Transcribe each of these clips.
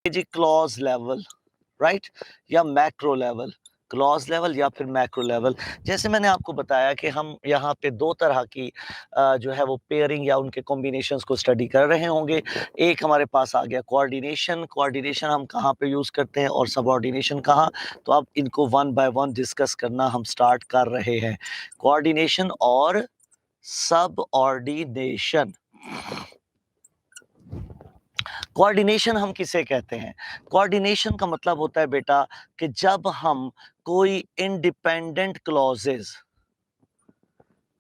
जी clause level, right, या macro level, clause level या फिर मैक्रो लेवल। जैसे मैंने आपको बताया कि हम यहाँ पे दो तरह की जो है वो पेयरिंग या उनके कॉम्बिनेशंस को स्टडी कर रहे होंगे। एक हमारे पास आ गया कोऑर्डिनेशन। कोऑर्डिनेशन हम कहाँ पे यूज़ करते हैं और सबऑर्डिनेशन कहाँ, तो अब इनको वन बाय वन डिस्कस करना हम स्टार्ट कर रहे हैं। कोऑर्डिनेशन और सबऑर्डिनेशन। कोऑर्डिनेशन हम किसे कहते हैं? कोऑर्डिनेशन का मतलब होता है बेटा कि जब हम कोई independent clauses,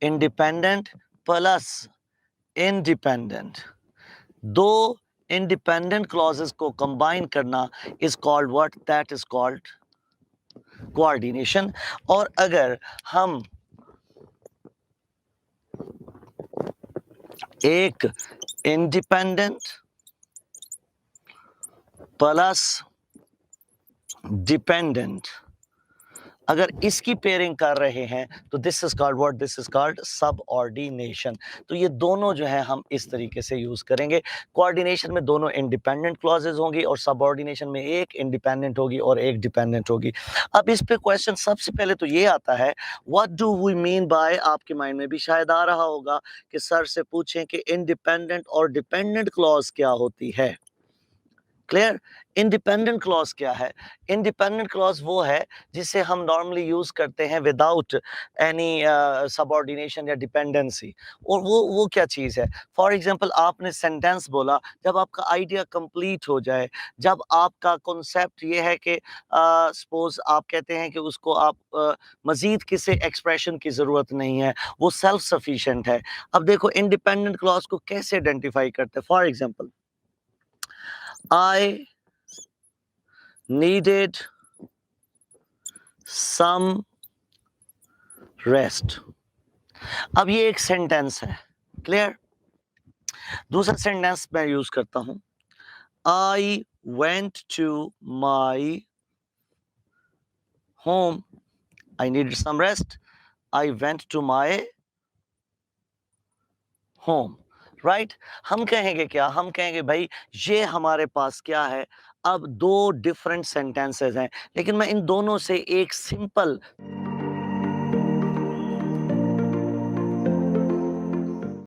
independent plus independent, दो इंडिपेंडेंट क्लॉजेज को कंबाइन करना is called what? That is called coordination. और अगर हम एक इंडिपेंडेंट प्लस डिपेंडेंट अगर इसकी पेयरिंग कर रहे हैं तो this is called what? This is called subordination. तो ये दोनों जो है हम इस तरीके से यूज करेंगे। कोऑर्डिनेशन में दोनों इंडिपेंडेंट क्लॉजेज होंगी और सबऑर्डिनेशन में एक इंडिपेंडेंट होगी और एक डिपेंडेंट होगी। अब इस पे क्वेश्चन सबसे पहले तो ये आता है, what do we mean by, आपके माइंड में भी शायद आ रहा होगा कि सर से पूछें कि इंडिपेंडेंट और डिपेंडेंट क्लॉज क्या होती है। क्लियर? इंडिपेंडेंट क्लॉज क्या है? इंडिपेंडेंट क्लॉज वो है जिसे हम नॉर्मली यूज करते हैं विदाउट एनी सबऑर्डिनेशन या डिपेंडेंसी। और वो क्या चीज है? फॉर एग्जांपल आपने सेंटेंस बोला, जब आपका आइडिया कंप्लीट हो जाए, जब आपका कॉन्सेप्ट ये है कि सपोज आप कहते हैं कि उसको आप मजीद किसी एक्सप्रेशन की जरूरत नहीं है, वो सेल्फ सफिशिएंट है। अब देखो इंडिपेंडेंट क्लॉज को कैसे आइडेंटिफाई करते हैं। For example, I needed some rest. अब ये एक सेंटेंस है। क्लियर? दूसरा सेंटेंस मैं यूज करता हूं, I went to my home. I needed some rest. I went to my home. Right? हम कहेंगे क्या? हम कहेंगे भाई ये हमारे पास क्या है? अब दो डिफरेंट सेंटेंसेस हैं, लेकिन मैं इन दोनों से एक सिंपल